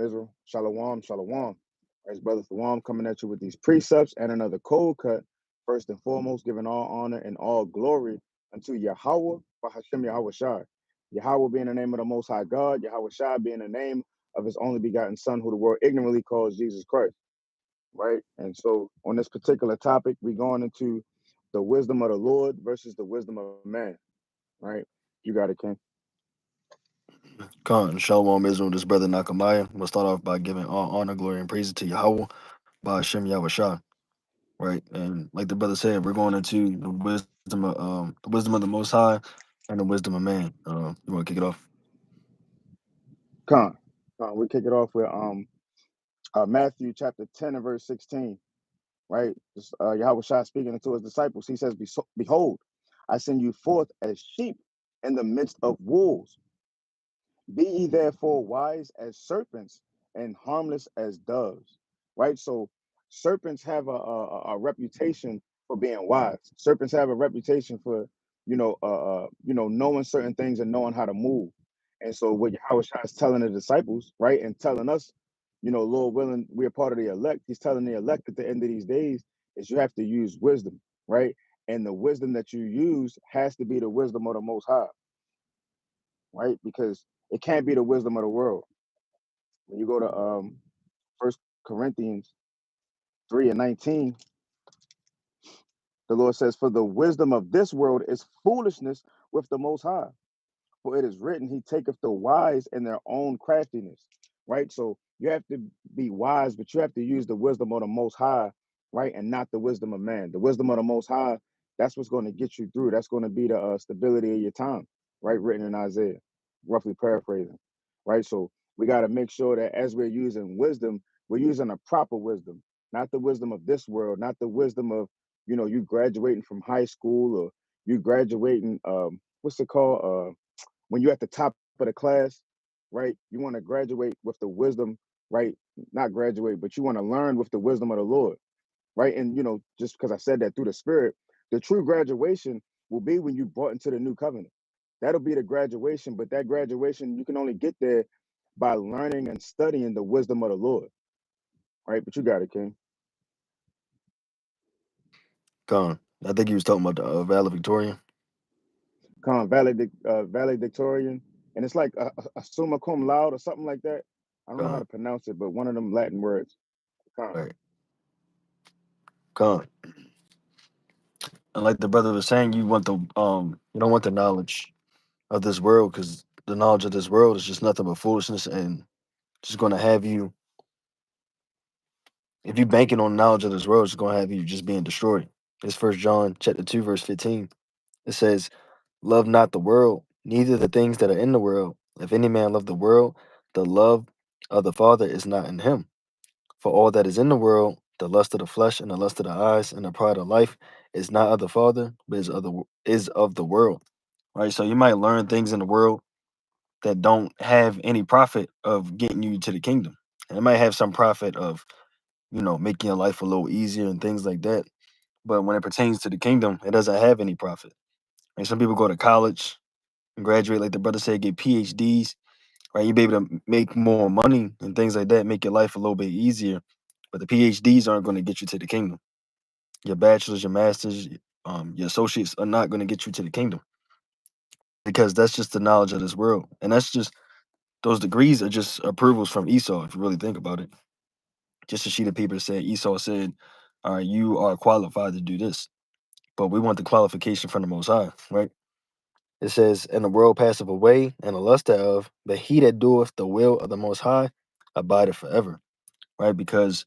Israel. Shalom, shalom. As Brother Thawam coming at you with these precepts and another cold cut. First and foremost, giving all honor and all glory unto Yahweh, Bahashem Yahweh Shai. Yahweh being the name of the Most High God, Yahweh Shai being the name of his only begotten Son, who the world ignorantly calls Jesus Christ. Right? And so on this particular topic, we're going into the wisdom of the Lord versus the wisdom of man. Right? You got it, King. Khan, Shalom Israel, this brother Nakamaya. We'll start off by giving all honor, glory, and praise to Yahweh by Hashem Yahweh Shah. Right. And like the brother said, we're going into the wisdom of the most high and the wisdom of man. You wanna kick it off? Con. We kick it off with Matthew chapter 10 and verse 16, right? Yahweh Shai speaking to his disciples. He says, Behold, I send you forth as sheep in the midst of wolves. Be ye therefore wise as serpents and harmless as doves, right? So serpents have a reputation for being wise. Serpents have a reputation for, knowing certain things and knowing how to move. And so what Yahweh Shai is telling the disciples, right, and telling us, Lord willing, we're part of the elect. He's telling the elect at the end of these days is you have to use wisdom, right? And the wisdom that you use has to be the wisdom of the Most High, right? Because it can't be the wisdom of the world. When you go to First Corinthians 3:19, the Lord says, "For the wisdom of this world is foolishness with the Most High. For it is written, He taketh the wise in their own craftiness." Right. So you have to be wise, but you have to use the wisdom of the Most High, right, and not the wisdom of man. The wisdom of the Most High. That's what's going to get you through. That's going to be the stability of your time, right? Written in Isaiah, roughly paraphrasing, right? So we got to make sure that as we're using wisdom, we're using a proper wisdom, not the wisdom of this world, not the wisdom of, you graduating from high school or you graduating, what's it called? When you're at the top of the class, right? You want to graduate with the wisdom, right? Not graduate, but you want to learn with the wisdom of the Lord, right? And just because I said that through the Spirit, the true graduation will be when you brought into the new covenant. That'll be the graduation, but that graduation you can only get there by learning and studying the wisdom of the Lord, right? But you got it, King. Khan. I think he was talking about the valedictorian. Con valedictorian, and it's like a summa cum laude or something like that. I don't know how Khan. to pronounce it, but one of them Latin words. Con. Right. Khan. And like the brother was saying, you don't want the knowledge of this world, because the knowledge of this world is just nothing but foolishness and just gonna have you, if you banking on knowledge of this world, it's gonna have you just being destroyed. It's First John chapter 2, verse 15. It says, "Love not the world, neither the things that are in the world. If any man love the world, the love of the Father is not in him. For all that is in the world, the lust of the flesh and the lust of the eyes and the pride of life, is not of the Father, but is of the world." Right. So you might learn things in the world that don't have any profit of getting you to the kingdom. And it might have some profit of, making your life a little easier and things like that. But when it pertains to the kingdom, it doesn't have any profit. And some people go to college and graduate, like the brother said, get PhDs, right? You be able to make more money and things like that, make your life a little bit easier. But the PhDs aren't going to get you to the kingdom. Your bachelor's, your master's, your associates are not going to get you to the kingdom, because that's just the knowledge of this world. And that's just, those degrees are just approvals from Esau, if you really think about it. Just a sheet of paper said, Esau said, all right, you are qualified to do this. But we want the qualification from the Most High, right? It says, "And the world passeth away, and the lust thereof, but he that doeth the will of the Most High abideth forever," right? Because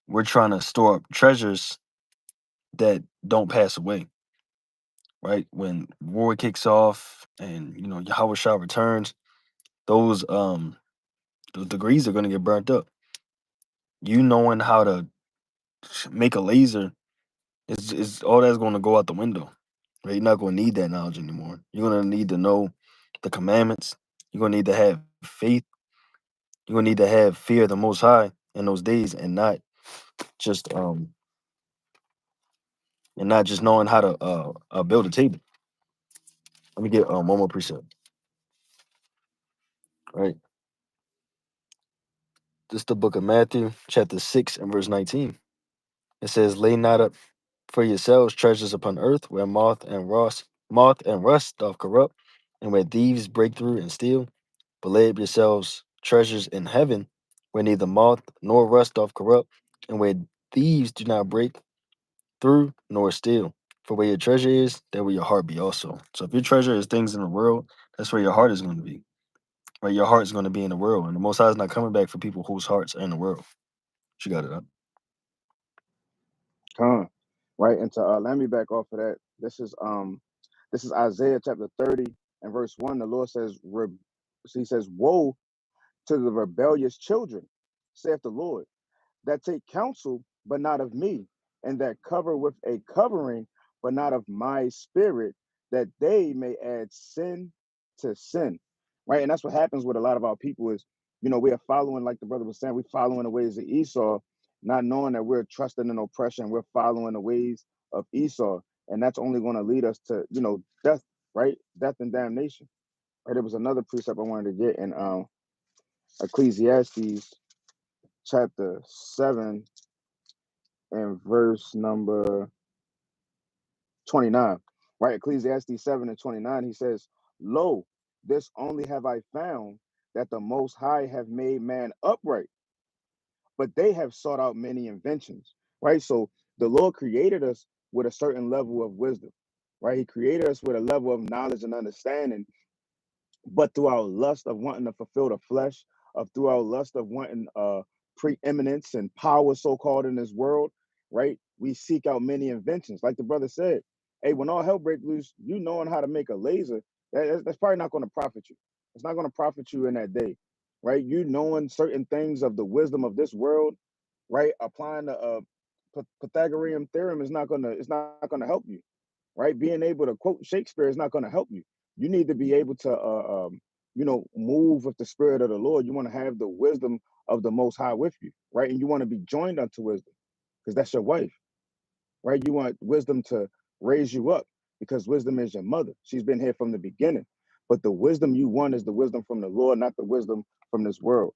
we're trying to store up treasures that don't pass away, right? When war kicks off and Yahweh Shah returns, those those degrees are going to get burnt up. You knowing how to make a laser is all that's going to go out the window. Right? You're not going to need that knowledge anymore. You're going to need to know the commandments. You're going to need to have faith. You're going to need to have fear of the Most High in those days, and just um not just knowing how to build a table. Let me get one more precept. Right. This is the book of Matthew, chapter 6 and verse 19. It says, "Lay not up for yourselves treasures upon earth, where moth and rust doth corrupt, and where thieves break through and steal. But lay up yourselves treasures in heaven, where neither moth nor rust doth corrupt, and where thieves do not break through nor steal. For where your treasure is, there will your heart be also." So if your treasure is things in the world, that's where your heart is going to be. Right? Your heart is going to be in the world. And the Most High is not coming back for people whose hearts are in the world. She got it up. Con. Right. And to let me back off of that. This is Isaiah chapter 30 and verse 1. The Lord says, he says, "Woe to the rebellious children, saith the Lord, that take counsel, but not of me, and that cover with a covering, but not of my spirit, that they may add sin to sin." Right. And that's what happens with a lot of our people is, we are following, like the brother was saying, we're following the ways of Esau, not knowing that we're trusting in oppression. We're following the ways of Esau. And that's only going to lead us to, death, right? Death and damnation. Right. There was another precept I wanted to get in Ecclesiastes chapter 7 and verse number 29, right? Ecclesiastes 7 and 29, he says, "Lo, this only have I found, that the Most High have made man upright, but they have sought out many inventions," right? So the Lord created us with a certain level of wisdom, right? He created us with a level of knowledge and understanding, but through our lust of wanting to fulfill the flesh, of through our lust of wanting preeminence and power, so called, in this world, right? We seek out many inventions. Like the brother said, hey, when all hell breaks loose, you knowing how to make a laser, that's probably not going to profit you. It's not going to profit you in that day, right? You knowing certain things of the wisdom of this world, right? Applying the Pythagorean theorem is not gonna, help you, right? Being able to quote Shakespeare is not going to help you. You need to be able to, move with the spirit of the Lord. You want to have the wisdom of the Most High with you, right? And you want to be joined unto wisdom because that's your wife, right? You want wisdom to raise you up because wisdom is your mother. She's been here from the beginning. But the wisdom you want is the wisdom from the Lord, not the wisdom from this world,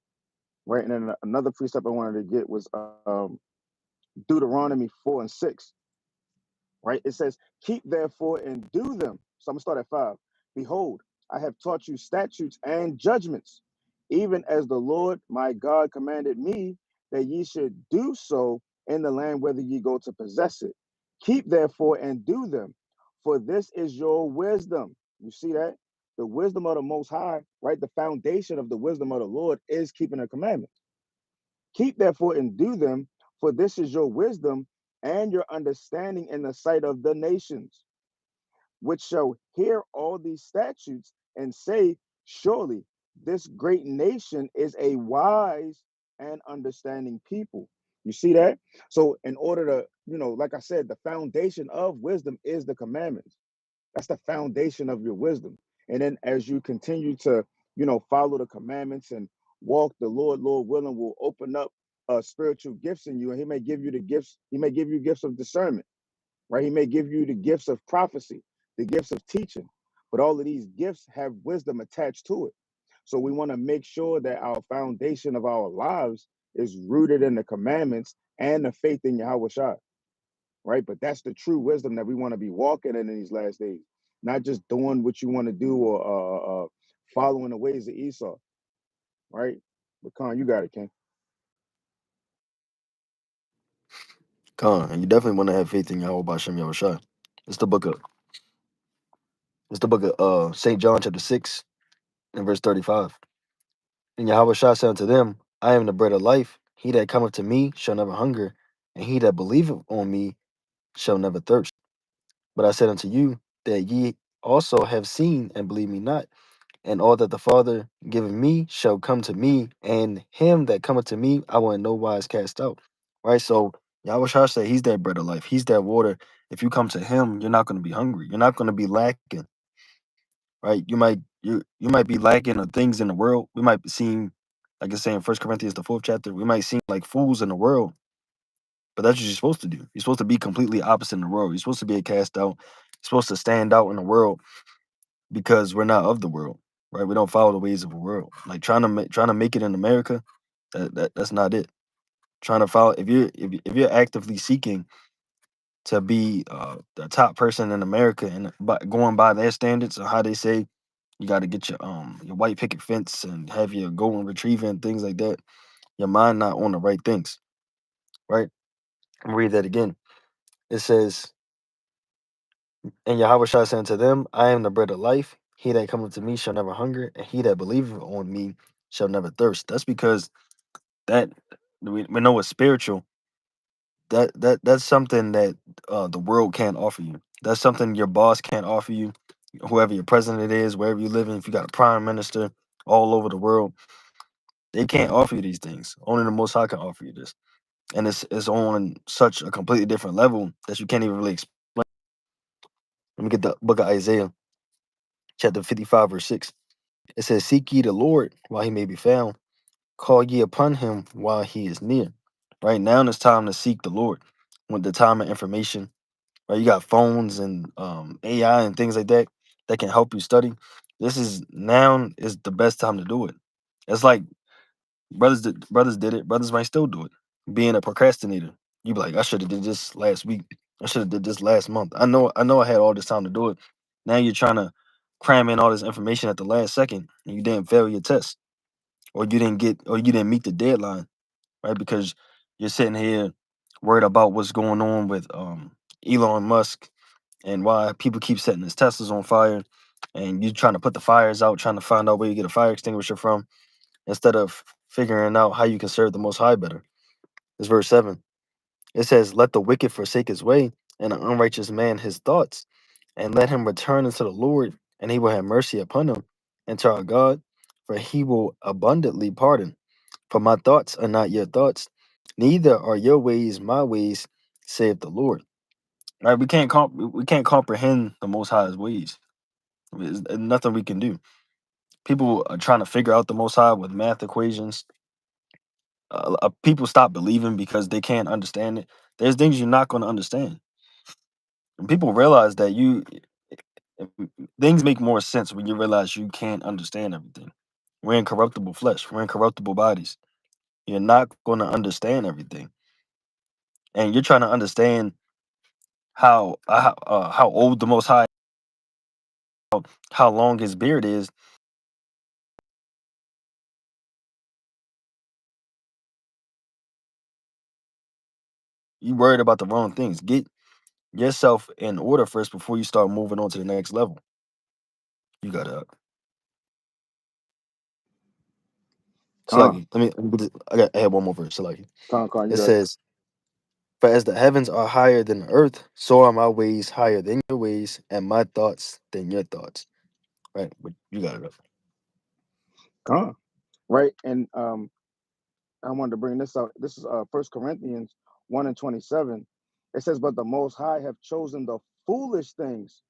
right? And then another precept I wanted to get was Deuteronomy 4 and 6, right? It says, "Keep therefore and do them." So I'm gonna start at 5. "Behold, I have taught you statutes and judgments, even as the Lord my God commanded me, that ye should do so in the land whither ye go to possess it. Keep therefore and do them, for this is your wisdom." You see that? The wisdom of the Most High, right? The foundation of the wisdom of the Lord is keeping the commandments. "Keep therefore and do them, for this is your wisdom and your understanding in the sight of the nations, which shall hear all these statutes and say, Surely this great nation is a wise and understanding people." You see that? So, in order to, like I said, the foundation of wisdom is the commandments. That's the foundation of your wisdom. And then as you continue to, follow the commandments and walk, the Lord willing, will open up spiritual gifts in you. And he may give you the gifts, he may give you gifts of discernment, right? He may give you the gifts of prophecy, the gifts of teaching. But all of these gifts have wisdom attached to it. So we want to make sure that our foundation of our lives is rooted in the commandments and the faith in Yahweh Shai, right? But that's the true wisdom that we want to be walking in these last days, not just doing what you want to do or following the ways of Esau, right? But Khan, you got it, King. Con, and you definitely want to have faith in Yahweh Bashem Yahushua. It's the book of St. John chapter 6 and verse 35. And Yahweh Shah said unto them, I am the bread of life. He that cometh to me shall never hunger, and he that believeth on me shall never thirst. But I said unto you that ye also have seen and believe me not. And all that the Father giveth me shall come to me, and him that cometh to me I will in no wise cast out. Right? So Yahweh Shah said he's that bread of life. He's that water. If you come to him, you're not going to be hungry. You're not going to be lacking. Right? You might be lacking of things in the world. We might be seeing, like it's saying in 1 Corinthians the 4th chapter, we might seem like fools in the world, but that's what you're supposed to do. You're supposed to be completely opposite in the world. You're supposed to be a cast out. You're supposed to stand out in the world because we're not of the world, right? We don't follow the ways of the world. Like trying to make it in America, That's not it. Trying to follow, if you're actively seeking to be the top person in America, and going by their standards of how they say you got to get your white picket fence and have your golden retriever and things like that, your mind not on the right things, right? I'm read that again. It says, and Yahweh Shah said unto them, I am the bread of life. He that cometh to me shall never hunger, and he that believeth on me shall never thirst. That's because that we know it's spiritual. That's something that the world can't offer you. That's something your boss can't offer you. Whoever your president is, wherever you live in, if you got a prime minister all over the world, they can't offer you these things. Only the Most High can offer you this, and it's on such a completely different level that you can't even really explain. Let me get the book of Isaiah, chapter 55, verse 6. It says, "Seek ye the Lord while he may be found; call ye upon him while he is near." Right now, it's time to seek the Lord with the time of information. Right, you got phones and AI and things like that that can help you study. This is now is the best time to do it. It's like brothers did it. Brothers might still do it. Being a procrastinator, you be like, I should have did this last week. I should have did this last month. I know I had all this time to do it. Now you're trying to cram in all this information at the last second, and you didn't fail your test, or you didn't meet the deadline, right? Because you're sitting here worried about what's going on with Elon Musk and why people keep setting his Teslas on fire, and you trying to put the fires out, trying to find out where you get a fire extinguisher from, instead of figuring out how you can serve the Most High better. It's verse 7. It says, Let the wicked forsake his way, and the unrighteous man his thoughts, and let him return unto the Lord, and he will have mercy upon him, and to our God, for he will abundantly pardon. For my thoughts are not your thoughts, neither are your ways my ways, saith the Lord. Right? We can't comprehend the Most High's ways. There's nothing we can do. People are trying to figure out the Most High with math equations. People stop believing because they can't understand it. There's things you're not going to understand. And people realize that things make more sense when you realize you can't understand everything. We're incorruptible flesh. We're incorruptible bodies. You're not going to understand everything, and you're trying to understand how old the Most High, how long his beard is. You worried about the wrong things. Get yourself in order first before you start moving on to the next level. You got to. Con, Salaki, I had one more verse. Salaki. con, you It got it. says, For as the heavens are higher than the earth, so are my ways higher than your ways, and my thoughts than your thoughts. Right? But you got it up. Con, right? And I wanted to bring this out. This is First Corinthians 1:27. It says, "But the Most High have chosen the foolish things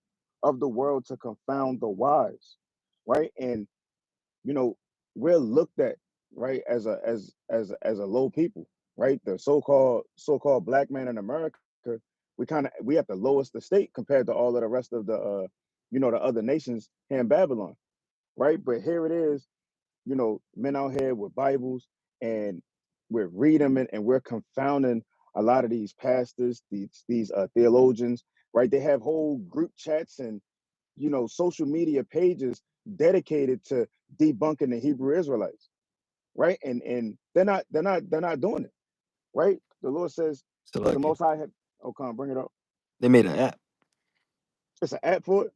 of the world to confound the wise." Right, and you know we're looked at, right, as a low people, right? The so-called black man in America, we have the lowest estate compared to all of the rest of the the other nations here in Babylon, right? But here it is, men out here with Bibles, and we're reading them, and we're confounding a lot of these pastors, these theologians, right? They have whole group chats and social media pages dedicated to debunking the Hebrew Israelites, right? And they're not doing it, right? The Lord says, but the Salaki. Most High had. Oh, come on, bring it up. They made an app. It's an app for it.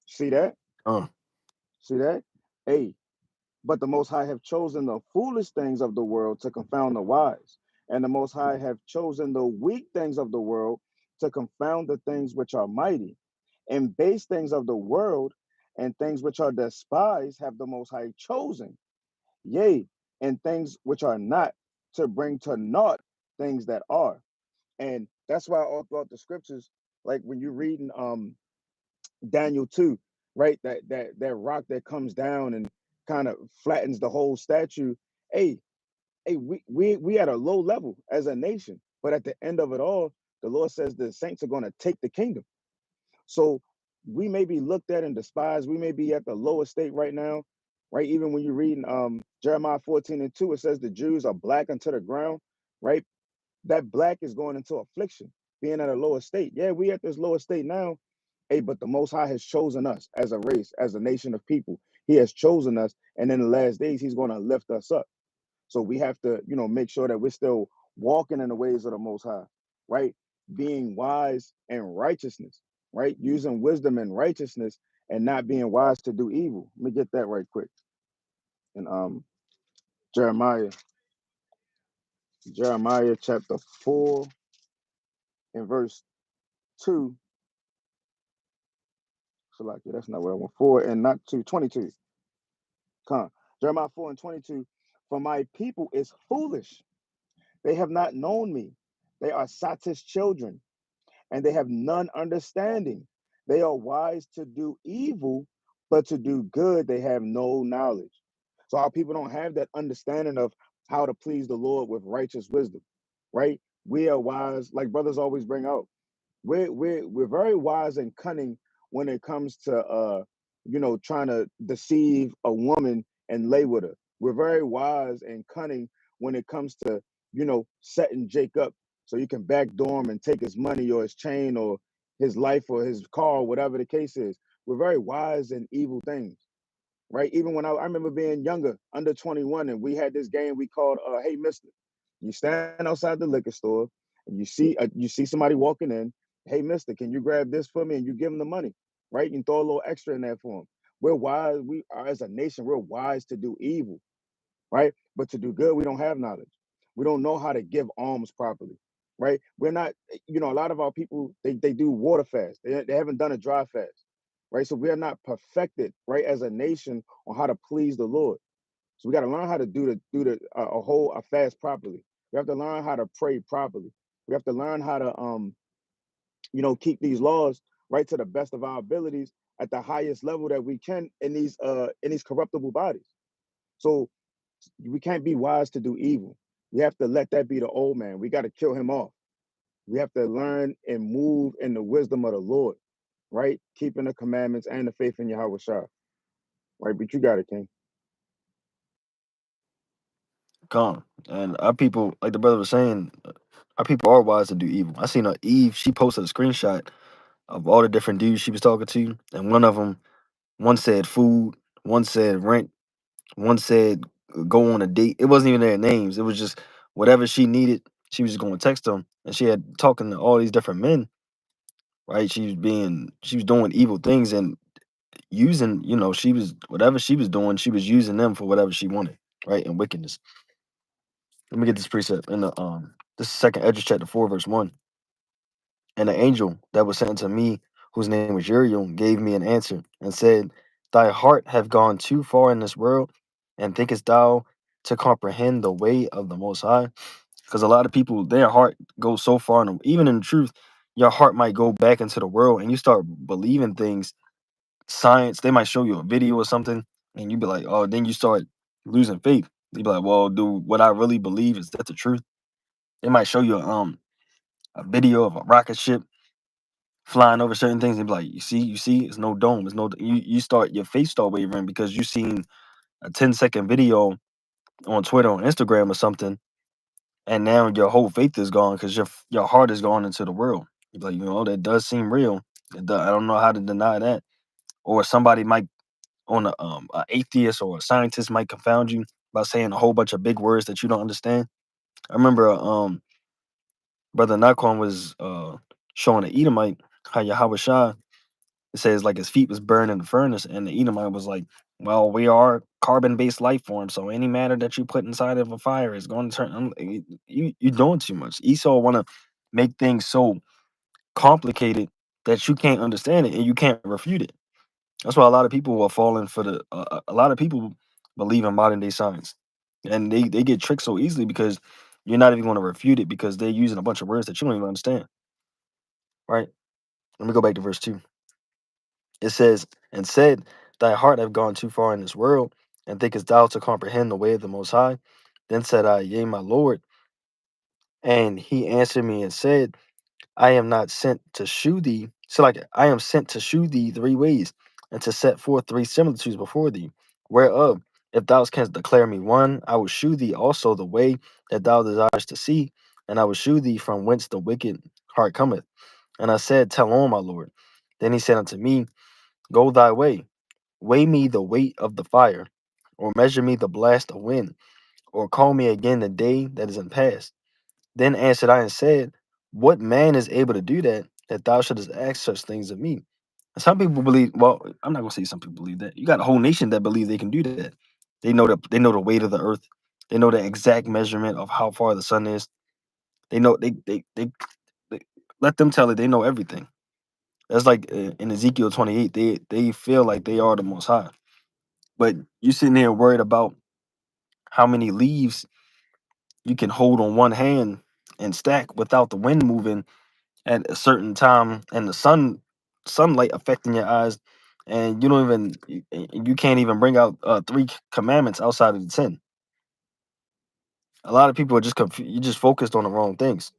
See that? Uh, See that? Hey, but the Most High have chosen the foolish things of the world to confound the wise, and the Most High have chosen the weak things of the world to confound the things which are mighty, and base things of the world and things which are despised have the Most High chosen, yea, and things which are not, to bring to naught things that are. And that's why all throughout the scriptures, like when you're reading Daniel 2, right? That rock that comes down and kind of flattens the whole statue. Hey, we at a low level as a nation, but at the end of it all, the Lord says the saints are going to take the kingdom. So we may be looked at and despised. We may be at the lowest state right now, right? Even when you're reading Jeremiah 14:2, it says the Jews are black unto the ground, right? That black is going into affliction, being at a lower state. Yeah, we at this lower state now. Hey, but the Most High has chosen us as a race, as a nation of people. He has chosen us, and in the last days, He's going to lift us up. So we have to, make sure that we're still walking in the ways of the Most High, right? Being wise and righteousness, right? Using wisdom and righteousness, and not being wise to do evil. Let me get that right quick. And Jeremiah, Jeremiah chapter 4 and verse 2. So like that's not what I want. 4 and not 2, 22. Come. Jeremiah 4 and 22. For my people is foolish. They have not known me. They are Satan's children, and they have none understanding. They are wise to do evil, but to do good they have no knowledge. So our people don't have that understanding of how to please the Lord with righteous wisdom, right? We are wise, like brothers always bring out. We're very wise and cunning when it comes to trying to deceive a woman and lay with her. We're very wise and cunning when it comes to setting Jake up so you can backdoor him and take his money or his chain or his life or his car, whatever the case is. We're very wise in evil things, right? Even when I remember being younger, under 21, and we had this game we called Hey Mister. You stand outside the liquor store and you see somebody walking in. Hey Mister, can you grab this for me? And you give them the money, right? You can throw a little extra in there for them. We're wise. We are as a nation. We're wise to do evil, right? But to do good, we don't have knowledge. We don't know how to give alms properly, right? We're not. A lot of our people they do water fast. They haven't done a dry fast, right? So we are not perfected, right, as a nation on how to please the Lord. So we got to learn how to do the a whole a fast properly. We have to learn how to pray properly. We have to learn how to keep these laws right to the best of our abilities at the highest level that we can in these corruptible bodies. So we can't be wise to do evil. We have to let that be the old man. We got to kill him off. We have to learn and move in the wisdom of the Lord, right? Keeping the commandments and the faith in Yahweh Shah, right? But you got it, King. Gone. And our people, like the brother was saying, our people are wise to do evil. I seen Eve, she posted a screenshot of all the different dudes she was talking to, and one of them, one said food, one said rent, one said go on a date. It wasn't even their names. It was just whatever she needed. She was just going to text them, and she had talking to all these different men. Right? She was doing evil things and using. She was whatever she was doing. She was using them for whatever she wanted. Right? And wickedness. Let me get this precept in the this is second Edges chapter 4 verse 1. And the angel that was sent to me, whose name was Uriel, gave me an answer and said, thy heart have gone too far in this world, and thinkest thou to comprehend the way of the Most High? Because a lot of people, their heart goes so far, even in the truth, your heart might go back into the world and you start believing things, science, they might show you a video or something, and you be like, oh, then you start losing faith. You be like, well, dude, what I really believe is that the truth. They might show you a video of a rocket ship flying over certain things and be like, you see, it's no dome, it's no. You start your face start wavering because you seen a 10-second video on Twitter or Instagram or something, and now your whole faith is gone because your heart is gone into the world. You're like, that does seem real. I don't know how to deny that. Or somebody might on a atheist or a scientist might confound you by saying a whole bunch of big words that you don't understand. I remember brother Nakon was showing an Edomite how Yahweh Shah, it says like his feet was burned in the furnace, and the Edomite was like, well, we are carbon-based life forms, so any matter that you put inside of a fire is going to turn. You're doing too much. Esau want to make things so complicated that you can't understand it and you can't refute it. That's why a lot of people are falling for the. A lot of people believe in modern day science, and they get tricked so easily because you're not even going to refute it because they're using a bunch of words that you don't even understand. Right? Let me go back to verse 2. It says, and said, thy heart have gone too far in this world, and thinkest thou to comprehend the way of the Most High? Then said I, yea, my Lord. And he answered me and said, I am not sent to shew thee. So like I am sent to shew thee three ways, and to set forth three similitudes before thee. Whereof, if thou canst declare me one, I will shew thee also the way that thou desirest to see, and I will shew thee from whence the wicked heart cometh. And I said, Tell on, my Lord. Then he said unto me, Go thy way, weigh me the weight of the fire, or measure me the blast of wind, or call me again the day that is in past. Then answered I and said, What man is able to do that, that thou shouldest ask such things of me? Some people believe. Well, I'm not gonna say some people believe that. You got a whole nation that believe they can do that. They know the weight of the earth. They know the exact measurement of how far the sun is. They know they let them tell it. They know everything. That's like in Ezekiel 28. They feel like they are the most high. But you sitting there worried about how many leaves you can hold on one hand and stack without the wind moving at a certain time and the sunlight affecting your eyes, and you don't even you can't even bring out three commandments outside of the 10. A lot of people are just confused. You just focused on the wrong things.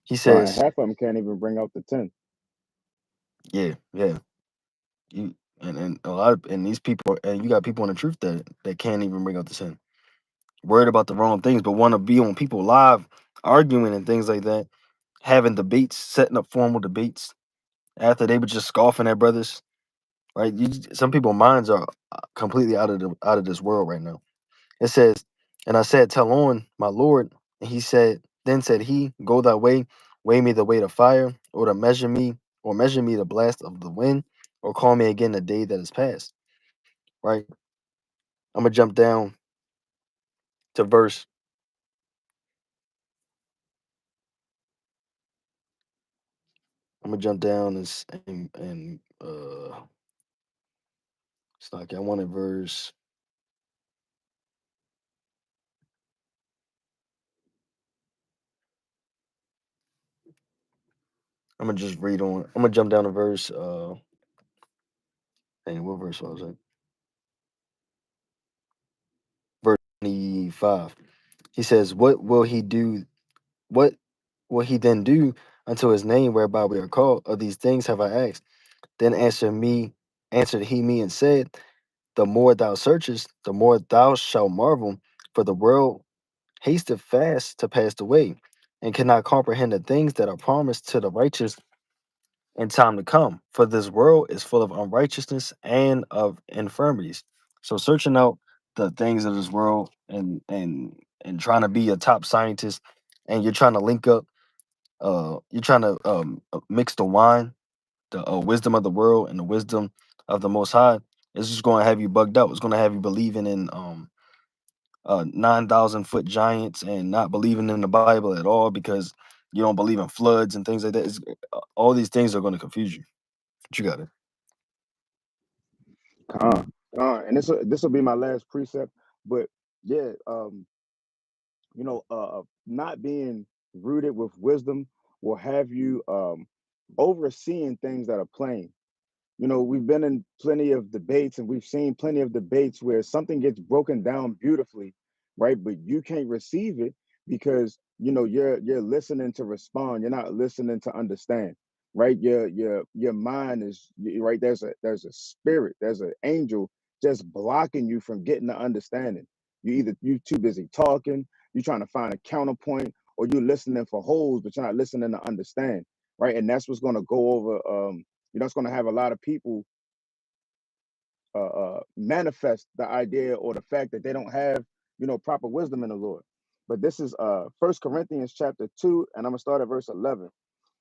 He And says, half of them can't even bring out the 10. yeah, yeah. You and a lot of and these people and you got people in the truth that can't even bring out the 10. Worried about the wrong things, but want to be on people live arguing and things like that, having debates, setting up formal debates after they were just scoffing at brothers. Right? Some people's minds are completely out of this world right now. It says, and I said, Tell on, my Lord. And he said, Then said he, Go thy way, weigh me the weight of fire, or measure me the blast of the wind, or call me again the day that is past. Right? I'm gonna jump down to verse. I'm gonna jump down and it's like I wanted verse. I'm gonna just read on. I'm gonna jump down to verse. Dang, what verse was it? Verse 25. He says, What will he do? What will he then do unto his name whereby we are called? Of these things have I asked. Then answered he me and said, The more thou searchest, the more thou shalt marvel, for the world hasteth fast to pass away, and cannot comprehend the things that are promised to the righteous in time to come. For this world is full of unrighteousness and of infirmities. So searching out the things of this world and trying to be a top scientist, and you're trying to link up you're trying to mix the wine, the wisdom of the world and the wisdom of the most high. It's just going to have you bugged out. It's going to have you believing in 9,000-foot giants and not believing in the Bible at all because you don't believe in floods and things like that. All these things are going to confuse you. But you got it. And this will be my last precept, but yeah, not being rooted with wisdom will have you overseeing things that are plain. We've been in plenty of debates and we've seen plenty of debates where something gets broken down beautifully, right? But you can't receive it because you're listening to respond. You're not listening to understand, right? Your mind is right. There's a spirit, there's an angel just blocking you from getting the understanding. You too busy talking, you're trying to find a counterpoint, or you're listening for holes, but you're not listening to understand, right? And that's what's going to go over it's going to have a lot of people manifest the idea or the fact that they don't have, proper wisdom in the Lord. But this is First Corinthians chapter 2, and I'm going to start at verse 11.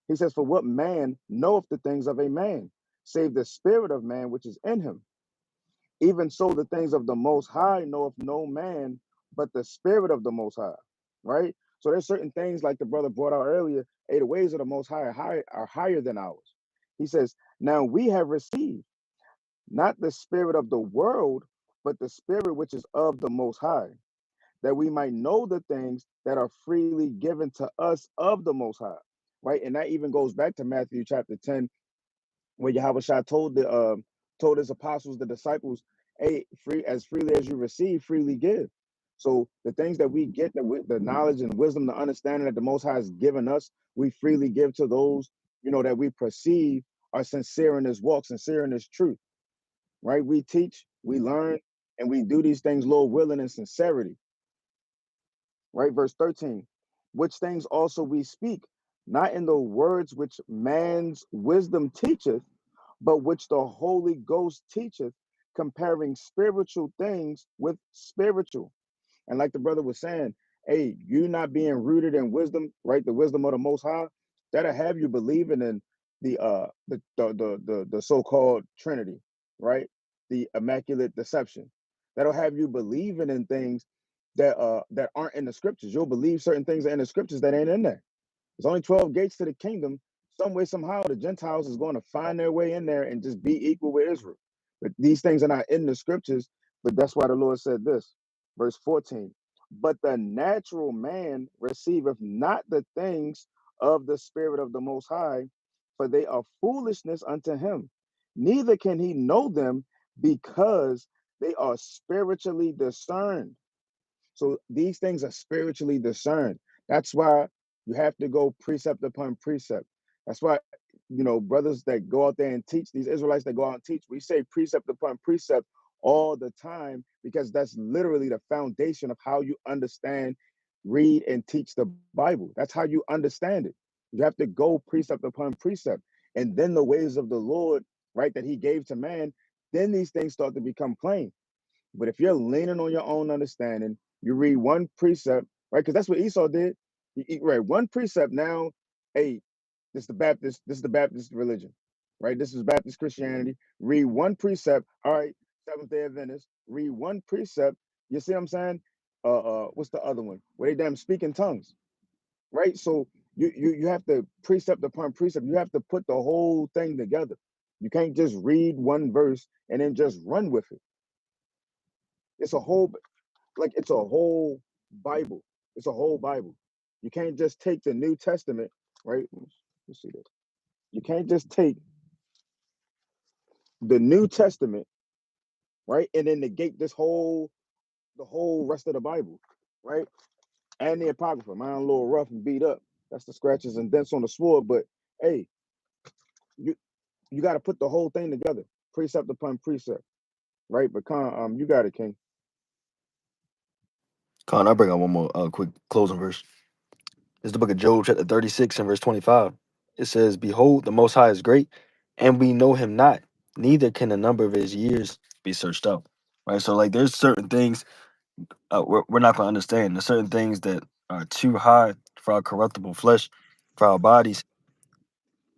He says, For what man knoweth the things of a man, save the spirit of man which is in him? Even so, the things of the Most High knoweth no man, but the spirit of the Most High, right? So there's certain things like the brother brought out earlier. Hey, the ways of the Most High are higher than ours. He says, Now we have received not the spirit of the world, but the spirit which is of the Most High, that we might know the things that are freely given to us of the Most High, right? And that even goes back to Matthew chapter 10, where Yahweh Shah told his apostles, the disciples, hey, freely as you receive, freely give. So the things that we get, the knowledge and wisdom, the understanding that the Most High has given us, we freely give to those, that we perceive are sincere in this walk, sincere in this truth, right? We teach, we learn, And we do these things, Lord willing, in sincerity. Right? Verse 13. Which things also we speak, not in the words which man's wisdom teacheth, but which the Holy Ghost teacheth, comparing spiritual things with spiritual. And like the brother was saying, hey, you not being rooted in wisdom, right? The wisdom of the Most High, that'll have you believing in the so-called Trinity, right? The immaculate deception. That'll have you believing in things that aren't in the scriptures. You'll believe certain things are in the scriptures that ain't in there. There's only 12 gates to the kingdom. Some way, somehow, the Gentiles is going to find their way in there and just be equal with Israel. But these things are not in the scriptures. But that's why the Lord said this, verse 14. But the natural man receiveth not the things of the Spirit of the Most High, for they are foolishness unto him. Neither can he know them because they are spiritually discerned. So these things are spiritually discerned. That's why you have to go precept upon precept. That's why, brothers that go out there and teach, these Israelites that go out and teach, we say precept upon precept all the time because that's literally the foundation of how you understand, read, and teach the Bible. That's how you understand it. You have to go precept upon precept. And then the ways of the Lord, right, that he gave to man, then these things start to become plain. But if you're leaning on your own understanding, you read one precept, right? Because that's what Esau did. He read one precept. Now, hey, this is the Baptist religion, right? This is Baptist Christianity. Read one precept. All right, Seventh Day Adventist. Read one precept. You see what I'm saying? What's the other one? Where they damn speak in tongues, right? So you have to precept upon precept. You have to put the whole thing together. You can't just read one verse and then just run with it. It's a whole it's a whole Bible. It's a whole Bible. You can't just take the New Testament, right? Let's see this. You can't just take the New Testament, right, and then negate the whole rest of the Bible, right? And the Apocrypha. Mine a little rough and beat up. That's the scratches and dents on the sword. But hey, you you got to put the whole thing together, precept upon precept, right? But you got it, King. Con, I'll bring out one more quick closing verse. It's the book of Job, chapter 36 and verse 25. It says, Behold, the Most High is great, and we know him not, neither can the number of his years be searched out. Right? So, like, there's certain things we're not going to understand. There's certain things that are too high for our corruptible flesh, for our bodies.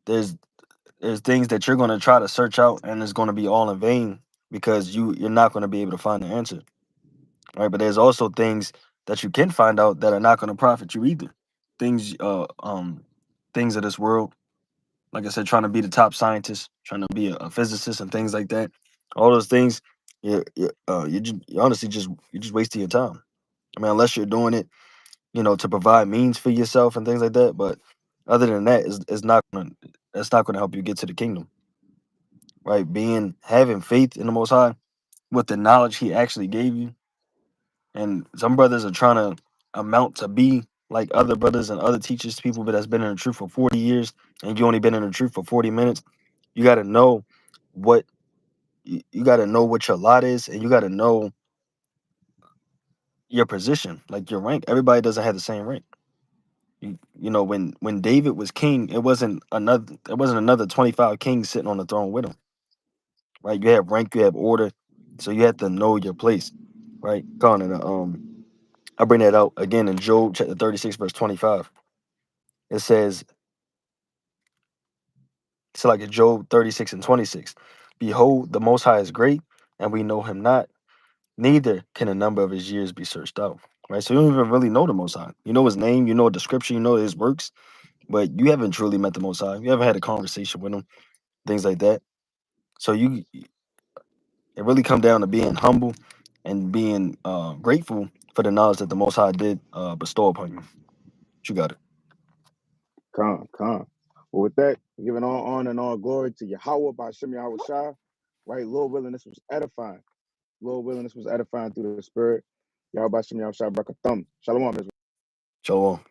There's things that you're going to try to search out, and it's going to be all in vain because you're not going to be able to find the answer. Right? But there's also things that you can find out that are not going to profit you either. Things, things of this world. Like I said, trying to be the top scientist, trying to be a physicist, and things like that. All those things, you honestly you're just wasting your time. I mean, unless you're doing it, to provide means for yourself and things like that. But other than that, it's not gonna help you get to the kingdom, right? Having faith in the Most High with the knowledge He actually gave you. And some brothers are trying to amount to be like other brothers and other teachers, people that's been in the truth for 40 years, and you only been in the truth for 40 minutes. You got to know what you got to know what your lot is, and you got to know your position, like your rank. Everybody doesn't have the same rank. When David was king, it wasn't another 25 kings sitting on the throne with him, right? You have rank, you have order, so you have to know your place, right? Connor, I bring that out again in Job chapter 36 verse 25. It says, it's like in Job 36 and 26. Behold, the Most High is great, and we know him not, neither can a number of his years be searched out. Right? So you don't even really know the Most High. You know his name, you know the scripture, you know his works, but you haven't truly met the Most High. You haven't had a conversation with him, things like that. So it really come down to being humble and being grateful for the knowledge that the Most High did bestow upon you. You got it. Come. Well, with that, giving all honor and all glory to Yahweh by Shem Yahweh Shah, right? Lord willing, this was edifying. Lord willing, this was edifying through the Spirit. Yahweh by Shem Yahweh Shah, Brakathum. Shalom, Israel. Shalom.